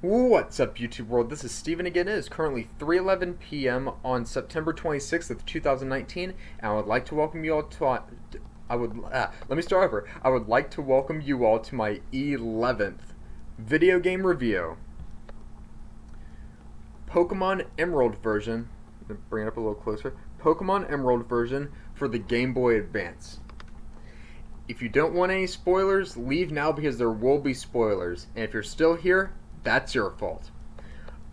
What's up, YouTube world? This is Steven again. It is currently 3:11 p.m. on September 26th of 2019, and I would like to welcome you all to let me start over. I would like to welcome you all to my 11th video game review. Pokemon Emerald version. Let me bring it up a little closer. Pokemon Emerald version for the Game Boy Advance. If you don't want any spoilers, leave now because there will be spoilers. And if you're still here, that's your fault.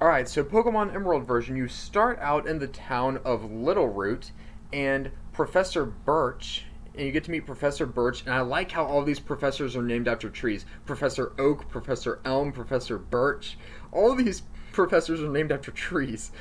Alright, so Pokemon Emerald version, you start out in the town of Little Root, and Professor Birch, and you get to meet Professor Birch, and I like how all these professors are named after trees. Professor Oak, Professor Elm, Professor Birch, all these professors are named after trees.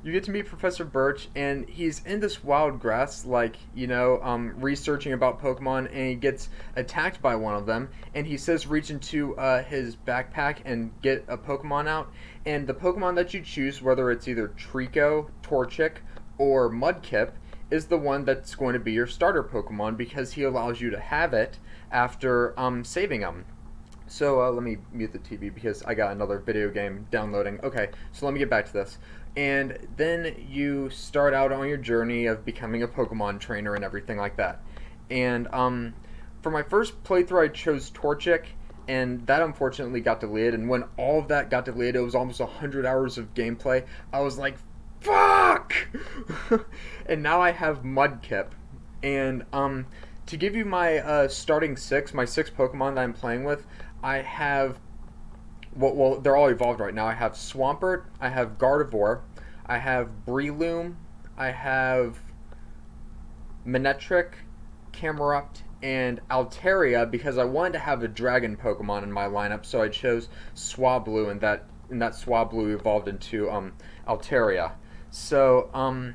You get to meet Professor Birch, and he's in this wild grass, researching about Pokemon, and he gets attacked by one of them, and he says reach into his backpack and get a Pokemon out, and the Pokemon that you choose, whether it's either Trico, Torchic, or Mudkip, is the one that's going to be your starter Pokemon, because he allows you to have it after saving him. So let me mute the TV because I got another video game downloading. Okay, so let me get back to this. And then you start out on your journey of becoming a Pokemon trainer and everything like that. And for my first playthrough, I chose Torchic, and that unfortunately got deleted. And when all of that got deleted, it was almost 100 hours of gameplay. I was like, fuck! And now I have Mudkip. And to give you my starting my six Pokemon that I'm playing with, I have, well, they're all evolved right now. I have Swampert, I have Gardevoir, I have Breloom, I have Manectric, Camerupt, and Altaria, because I wanted to have a dragon Pokemon in my lineup, so I chose Swablu, and that Swablu evolved into Altaria. So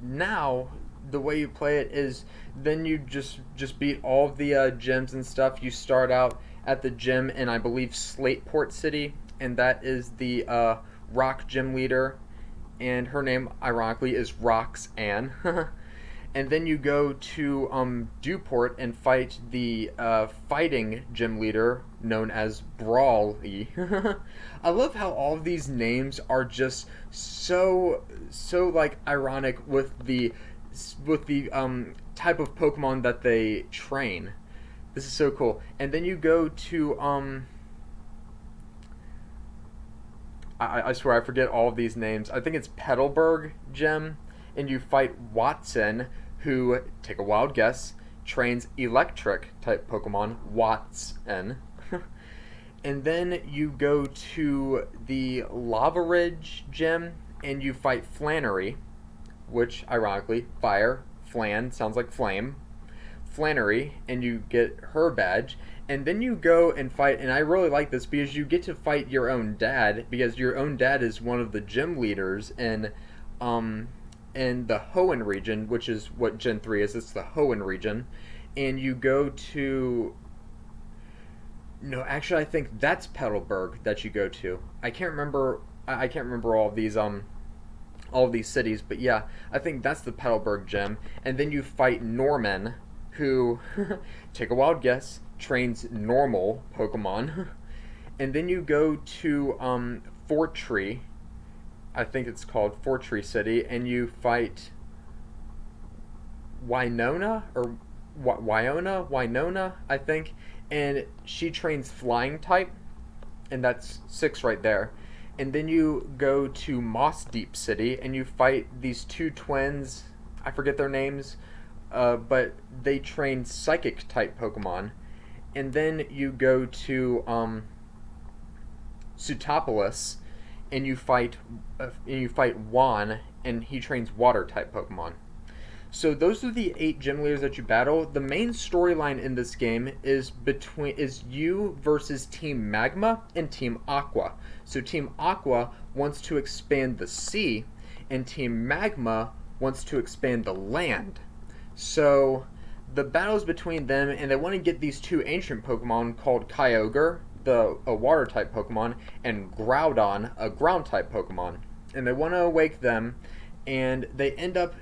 now the way you play it is then you just beat all of the gyms and stuff. You start out at the gym in, I believe, Slateport City, and that is the rock gym leader, and her name ironically is Roxanne. And then you go to Dewport and fight the fighting gym leader known as Brawly. I love how all of these names are just so like ironic with the type of Pokemon that they train. This is so cool. And then you go to I swear I forget all of these names. I think it's Petalburg Gym, and you fight Watson, who, take a wild guess, trains electric type Pokemon, Watson. And then you go to the Lava Ridge Gym, and you fight Flannery, which, ironically, fire, flan, sounds like flame, Flannery, and you get her badge. And then you go and fight, and I really like this because you get to fight your own dad, because your own dad is one of the gym leaders in the Hoenn region, which is what Gen 3 is. It's the Hoenn region. And you go to... No, actually, I think that's Petalburg that you go to. I can't remember all of these cities, but yeah, I think that's the Petalburg gym. And then you fight Norman, who, take a wild guess, trains normal Pokemon. And then you go to Fortree, I think it's called Fortree City, and you fight Winona, I think, and she trains flying type, and that's 6 right there. And then you go to Moss Deep City, and you fight these two twins, I forget their names, but they train psychic type Pokemon. And then you go to Sootopolis, and you fight Hoenn, and he trains water type Pokemon. So those are the 8 gym leaders that you battle. The main storyline in this game is you versus Team Magma and Team Aqua. So Team Aqua wants to expand the sea, and Team Magma wants to expand the land. So the battle's between them, and they want to get these 2 ancient Pokemon called Kyogre, a water type Pokemon, and Groudon, a ground type Pokemon. And they want to awake them, and they end up,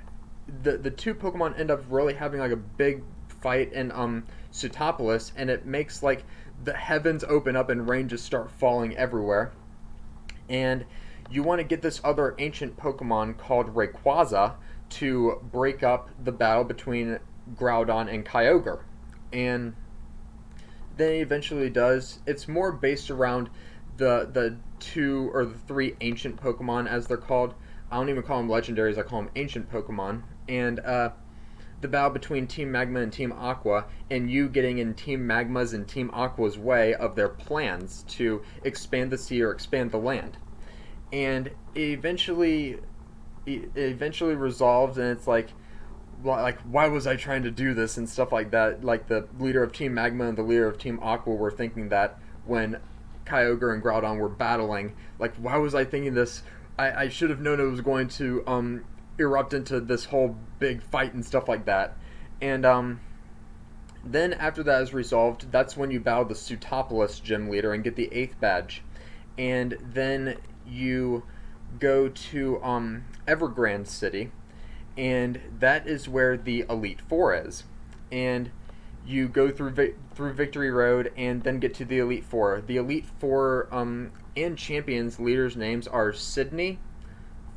the 2 Pokemon end up really having like a big fight in Sootopolis, and it makes like the heavens open up and rain just start falling everywhere. And you want to get this other ancient Pokemon called Rayquaza to break up the battle between Groudon and Kyogre. And then he eventually does. It's more based around the two or the three ancient Pokemon, as they're called. I don't even call them legendaries, I call them ancient Pokemon. And the battle between Team Magma and Team Aqua, and you getting in Team Magma's and Team Aqua's way of their plans to expand the sea or expand the land. And it eventually resolved, and it's like, why was I trying to do this and stuff like that. Like, the leader of Team Magma and the leader of Team Aqua were thinking that when Kyogre and Groudon were battling. Like, why was I thinking this? I should have known it was going to erupt into this whole big fight and stuff like that. And then after that is resolved, that's when you battle the Sootopolis gym leader and get the 8th badge. And then you go to Evergrande City, and that is where the Elite Four is. And you go through Victory Road and then get to the Elite Four. The Elite Four and champions leaders' names are Sydney,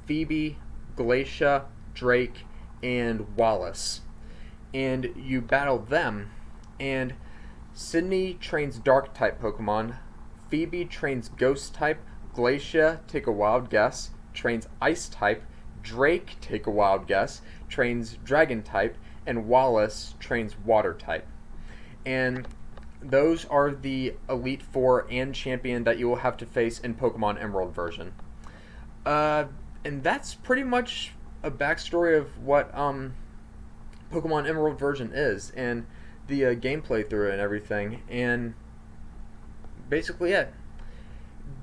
Phoebe, Glacia, Drake, and Wallace. And you battle them, and Sydney trains Dark-type Pokemon, Phoebe trains Ghost-type, Glacia, take a wild guess, trains Ice-type, Drake, take a wild guess, trains Dragon-type, and Wallace trains Water-type. And those are the Elite Four and champion that you will have to face in Pokemon Emerald version. And that's pretty much a backstory of what Pokemon Emerald version is, and the gameplay through it and everything. And basically it.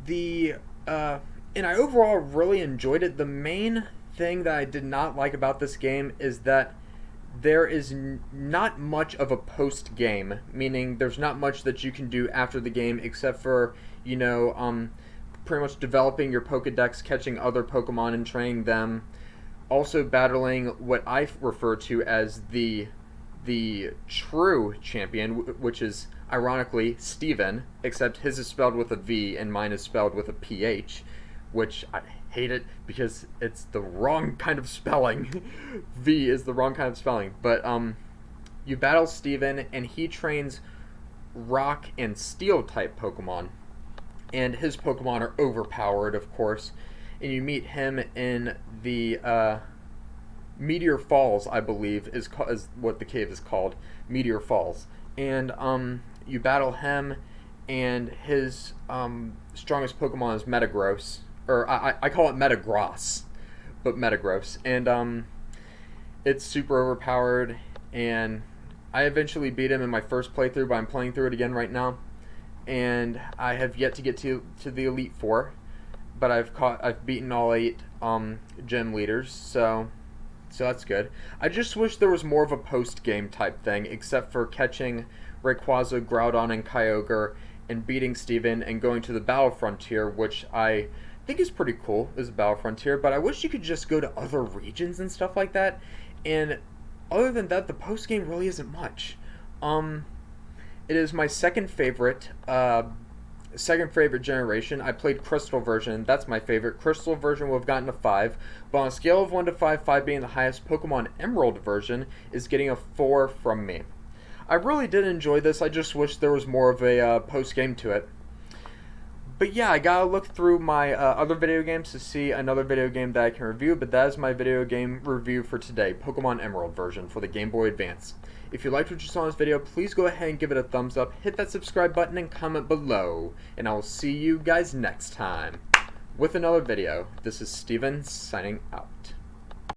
And I overall really enjoyed it. The main thing that I did not like about this game is that there is not much of a post-game, meaning there's not much that you can do after the game except for, pretty much developing your Pokedex, catching other Pokemon and training them, also battling what I refer to as the true champion, which is ironically Steven, except his is spelled with a V and mine is spelled with a PH, which I hate it because it's the wrong kind of spelling. V is the wrong kind of spelling. But you battle Steven, and he trains Rock and Steel type Pokemon. And his Pokemon are overpowered, of course. And you meet him in the Meteor Falls, I believe, is what the cave is called. Meteor Falls. And you battle him, and his strongest Pokemon is Metagross. Or I call it Metagross, but Metagross. And it's super overpowered, and I eventually beat him in my first playthrough, but I'm playing through it again right now. And I have yet to get to the Elite Four, but I've beaten all 8 gym leaders, so that's good. I just wish there was more of a post-game type thing, except for catching Rayquaza, Groudon, and Kyogre, and beating Steven, and going to the Battle Frontier, which I think is pretty cool, is a Battle Frontier, but I wish you could just go to other regions and stuff like that. And other than that, the post-game really isn't much. It is my second favorite generation. I played Crystal version. That's my favorite. Crystal version would have gotten a 5. But on a scale of 1 to 5, 5 being the highest, Pokemon Emerald version is getting a 4 from me. I really did enjoy this. I just wish there was more of a post-game to it. But yeah, I gotta look through my other video games to see another video game that I can review, but that is my video game review for today, Pokemon Emerald version for the Game Boy Advance. If you liked what you saw in this video, please go ahead and give it a thumbs up, hit that subscribe button, and comment below. And I will see you guys next time with another video. This is Steven signing out.